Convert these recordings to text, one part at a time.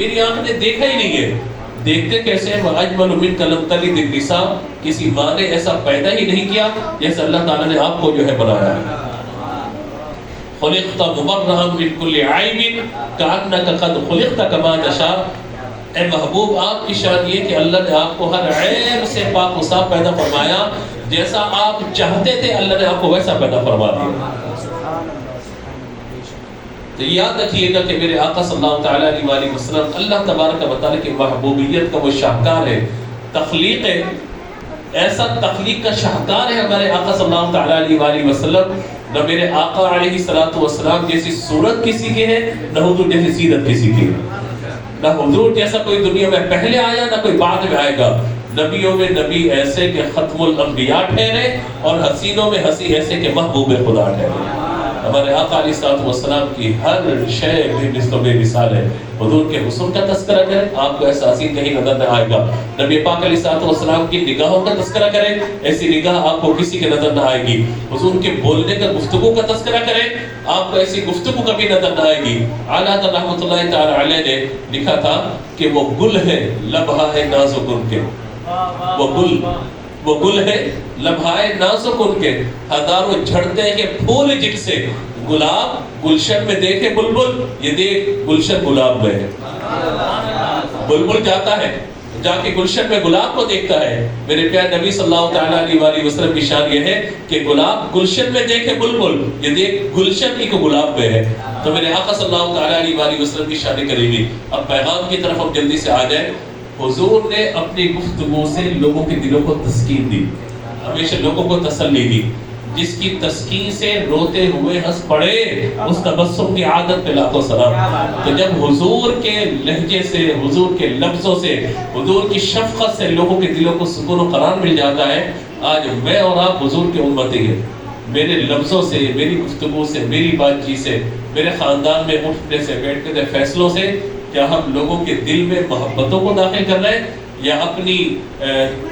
میری آنکھ نے دیکھا ہی نہیں ہے. دیکھتے کیسے ہیں؟ وَأَجْمَلُ مِنْكَ لَمْ تَلِدِ النِّسَاءُ، کسی ماں نے ایسا پیدا ہی نہیں کیا جیسے اللہ تعالیٰ نے آپ کو جو ہے بنایا ہے. خُلِقْتَ مُبَرَّأً مِنْ كُلِّ عَيْبٍ كَأَنَّكَ قَدْ خُلِقْتَ كَمَا تَشَاءُ. اے محبوب، آپ کی شان یہ کہ اللہ نے آپ کو ہر عیب سے پاک و صاف پیدا فرمایا، جیسا آپ چاہتے تھے اللہ نے آپ کو ویسا پیدا فرما دیا. تو یاد رکھیے گا کہ میرے آقا صلی اللہ تعالیٰ علیہ وآلہ وسلم اللہ تبارک و تعالیٰ کی محبوبیت کا وہ شاہکار ہے، تخلیق ہے، ایسا تخلیق کا شاہکار ہے ہمارے آقا صلی اللہ تعالیٰ علیہ وآلہ وسلم. نہ میرے آقا علیہ السلام جیسی صورت کسی کی ہے، نہ حضور جیسی سیرت کسی کی ہے. نہ حضور جیسا کوئی دنیا میں پہلے آیا، نہ کوئی بعد میں آئے گا. نبیوں میں نبی ایسے کہ ختم الانبیاء ٹھہرے، اور حسینوں میں حسین ایسے کہ محبوب خدا ٹھہرے. ہمارے آقا علیہ السلام کی ہر شے بے مثل و بے مثال ہے. حضور کے حسن کا تذکرہ کریں، آپ کو ایسا حسین کہیں نظر نہ آئے گا. نبی پاک علیہ السلام کی نگاہوں کا تذکرہ کریں، ایسی نگاہ آپ کو کسی کے نظر نہ آئے گی. حضور کے بولنے کا، گفتگو کا تذکرہ کریں، آپ کو ایسی گفتگو کبھی نظر نہ آئے گی. اعلیٰ رحمۃ اللہ تعالی علیہ نے لکھا تھا کہ وہ گل ہے لبھا ہے نازک ان کے، وہ گل ہے لبھائے نازک ان کے، ہزاروں جھڑتے ہیں پھول جن سے. گلاب گلشن میں دیکھے بلبل، یہ دیکھ گلشن گلاب میں ہے. بلبل جاتا ہے، جا کے گلشن میں گلاب کو دیکھتا ہے. میرے پیارے نبی صلی اللہ تعالیٰ علیہ وآلہ وسلم کی شان یہ ہے کہ گلاب گلشن میں دیکھے بلبل، یہ دیکھ گلشن ہی کو گلاب میں ہے. تو میرے آقا صلی اللہ تعالیٰ علیہ وآلہ وسلم کی شان قریبی. اب پیغام کی طرف ہم جلدی سے آ جائیں. حضور نے اپنی گفتگو سے لوگوں کے دلوں کو تسکین دی، ہمیشہ لوگوں کو تسلی دی. جس کی تسکین سے روتے ہوئے ہنس پڑے، اس تبسم کی عادت پہ لاکھوں سلام. تو جب حضور کے لہجے سے، حضور کے لفظوں سے، حضور کی شفقت سے لوگوں کے دلوں کو سکون و قرار مل جاتا ہے. آج میں اور آپ حضور کے امتی ہیں. میرے لفظوں سے، میری گفتگو سے، میری بات چیت سے، میرے خاندان میں اٹھنے سے بیٹھنے سے، فیصلوں سے، کیا ہم لوگوں کے دل میں محبتوں کو داخل کر رہے ہیں، یا اپنی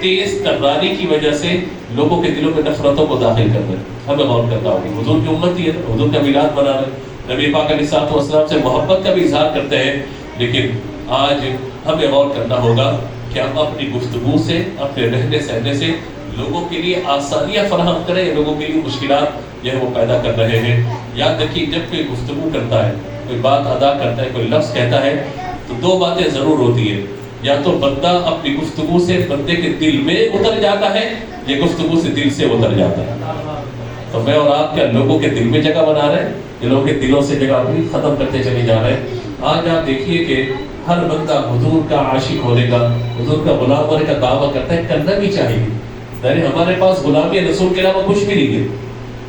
تیز تراری کی وجہ سے لوگوں کے دلوں میں نفرتوں کو داخل کر رہے ہیں؟ ہمیں غور کرنا ہوگا. حضور کی امتی ہے، حضور کا میلاد منا رہے ہیں، نبی پاک علیہ السلام سے محبت کا بھی اظہار کرتے ہیں. لیکن آج ہمیں غور کرنا ہوگا کہ ہم اپنی گفتگو سے، اپنے رہنے سہنے سے لوگوں کے لیے آسانیاں فراہم کریں، لوگوں کے لیے مشکلات جو ہے وہ پیدا کر رہے ہیں. یاد رکھیے، جب کوئی گفتگو کرتا ہے، کوئی بات ادا کرتا ہے، کوئی لفظ کہتا ہے، تو دو باتیں ضرور ہوتی ہیں. یا تو بندہ اپنی گفتگو سے بندے کے دل میں اتر جاتا ہے، یا گفتگو سے دل سے اتر جاتا ہے. تو میں اور آپ کیا لوگوں کے دل میں جگہ بنا رہے ہیں، یا لوگوں کے دلوں سے جگہ اپنی ختم کرتے چلے جا رہے ہیں؟ آج آپ دیکھیے کہ ہر بندہ حضور کا عاشق ہونے کا، حضور کا غلام ہونے کا دعویٰ کرتا ہے. کرنا بھی چاہیے. یعنی ہمارے پاس غلامی رسول کے علاوہ کچھ بھی نہیں ہے.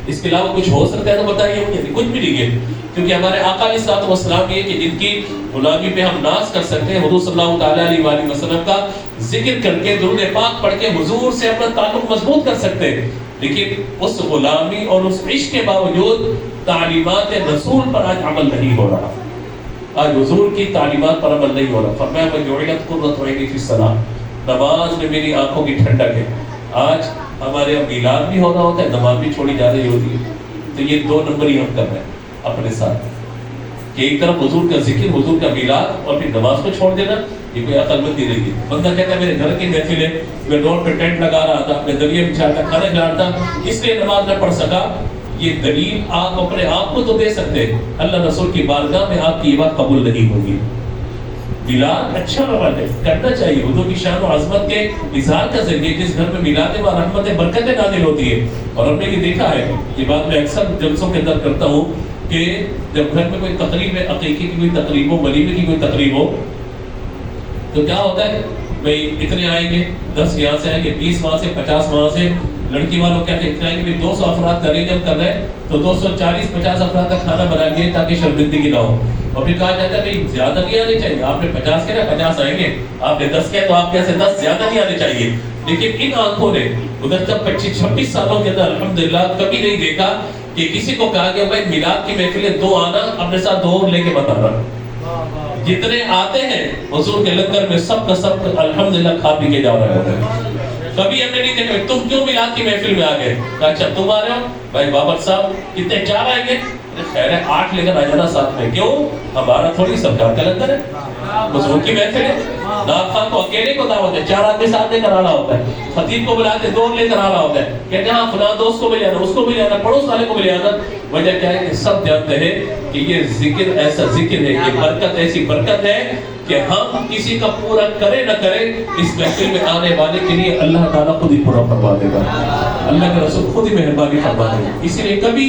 اس کے علاوہ کچھ ہو سکتا ہے تو بتائیے مجھے. کچھ بھی نہیں ہے، کیونکہ ہمارے آقا علیہ السلام یہ کہ جن کی غلامی پہ ہم ناز کر سکتے ہیں، حضور صلی اللہ تعالیٰ علیہ وآلہ وسلم کا ذکر کر کے، درود پاک پڑھ کے حضور سے اپنا تعلق مضبوط کر سکتے ہیں. لیکن اس غلامی اور اس عشق کے باوجود تعلیمات رسول پر آج عمل نہیں ہو رہا. آج حضور کی تعلیمات پر عمل نہیں ہو رہا. فرمایا وَجُعِلَتْ قُرَّةُ عَيْنِي فِي الصَّلَاةِ، نماز میں میری آنکھوں کی ٹھنڈک ہے. آج ہمارے اب میلاد بھی ہو رہا ہوتا ہے، نماز بھی چھوڑی جا رہی ہوتی ہے. تو یہ دو نمبر ہی ہم کر رہے ہیں اپنے ساتھ، کہ ایک طرف حضور کا ذکر، حضور کا میلاد، اور پھر نماز کو چھوڑ دینا. یہ کوئی عقل مندی نہیں ہے. بندہ کہتا ہے میرے گھر کی محفل ہے، میں روڈ پہ ٹینٹ لگا رہا تھا، میں دریا بچھا تھا، کھانا کھلا رہا تھا، اس لیے نماز نہ پڑھ سکا. یہ دلیل آپ اپنے آپ کو تو دے سکتے ہیں، اللہ رسول کی بارگاہ میں آپ کی یہ بات قبول نہیں ہوگی. میلاد اچھا عمل ہے، کرنا چاہیے. حضور کی شان و عظمت کے اظہار کا ذریعہ جس گھر میں میلاد و رحمت برکتیں نازل ہوتی ہے. اور ہم نے یہ دیکھا ہے، یہ بات میں اکثر جلسوں کے اندر کرتا ہوں، کہ جب گھر میں کوئی تقریب ہے، عقیقے کی کوئی تقریب ہو، ولیمے کی کوئی تقریب ہو، تو کیا ہوتا ہے، بھائی اتنے آئیں گے، 10 یہاں سے آئیں گے، 20 وہاں سے، 50 وہاں سے. لڑکی والوں کیا کہتے ہیں کہ 200 افراد کا ارینجمنٹ کر رہے ہیں، تو 240-50 افراد کا کھانا بنائیے تاکہ شرمندگی نہ ہو. اور پھر کہا جاتا ہے کہ زیادہ نہیں آنے چاہیے. آپ نے 50 کہا، 50 آئیں گے. آپ نے 10 کہا تو آپ کیسے 10 زیادہ نہیں آنے چاہیے. لیکن ان آنکھوں نے گزشتہ 25-26 سالوں کے اندر الحمدللہ کبھی نہیں دیکھا کہ کسی کو کہا گیا بھائی میلاد کی محفلیں 2 آنا، اپنے ساتھ 2 لے کے بتانا. جتنے آتے ہیں حضور کے لنگر میں سب کا سب الحمدللہ کھا پی کے جا رہے ہوتے ہیں. کبھی ہم نے نہیں دیکھا تم کیوں میلاد کی محفل میں آ گئے. اچھا تم آ رہے ہو بھائی بابر صاحب کتنے 4 آئیں گے. خیر ہے 8 لے کر آ جانا ساتھ میں. کیوں؟ ہمارا تھوڑی سرکار کا لنگر ہے. مضمون کی محفل ہے، نعت خواہ کو اکیلے کو دعوت ہے، 4 آدمی ساتھ لے کر آنا ہوتا ہے، خطیب کو بلاتے 2 لے کر آنا ہوتا ہے، کہتے ہیں ہاں فلاں دوست کو بھی لے آنا، اس کو بھی لے آنا، پڑوس والے کو بھی لے آنا۔ وجہ کیا ہے کہ سب جانتے ہیں کہ یہ ذکر ایسا ذکر ہے، یہ برکت ایسی برکت ہے کہ ہم کسی کا پورا کرے نہ کرے، اس محفل میں آنے والے کے لیے اللہ تعالیٰ خود ہی پورا فرما دے گا، اللہ کے رسول خود ہی مہربانی فرما دے گا۔ اسی لیے کبھی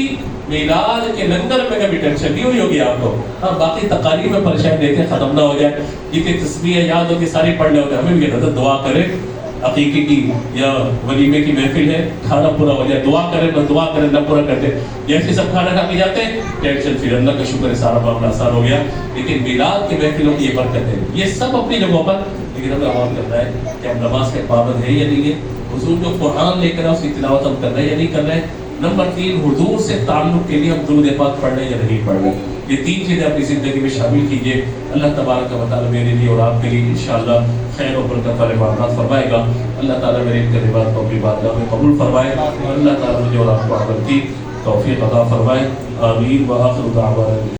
میلاد کے لنگر میں کبھی ٹینشن نہیں ہوئی ہوگی آپ کو، ہاں باقی تقاریب میں پریشان دیکھیں ختم نہ ہو جائے، جتنی تسبیح یاد ہوتی ساری پڑھ لے ہوتے، ہمیں بھی یہ دعا کرے عقیقے کی یا ولیمے کی محفل ہے، کھانا پورا ہو جائے، دعا کرے بس دعا کرے اللہ پورا کرتے، جیسے سب کھانا کھا کے جاتے ہیں ٹینشن پھر اللہ کا شکر ہے سارا معاملہ آسان ہو گیا۔ لیکن میلاد کی محفلوں کی یہ برکت ہے، یہ سب اپنی جگہوں پر، لیکن ہمیں غور کرنا ہے کہ ہم نماز کے پابند ہے یا نہیں ہے، حضور جو قرآن لے کر اس کی تلاوت ہم کر رہے ہیں یا نہیں کر رہے ہیں۔ نمبر 3 حضور سے تعلق کے لیے ہم درود پاک پڑھ رہے ہیں یا نہیں پڑھ رہے ہیں۔ یہ 3 چیزیں اپنی زندگی میں شامل کیجئے، اللہ تبارک و تعالیٰ میرے لیے اور آپ کے لیے انشاءاللہ خیر و برکت والے معاملات فرمائے گا۔ اللہ تعالیٰ میرے کلمات کو اپنی بارگاہ میں قبول فرمائے، اور اللہ تعالیٰ مجھے اور آپ کو عمل کی توفیق عطا فرمائے۔ آمین وآخر دعوانا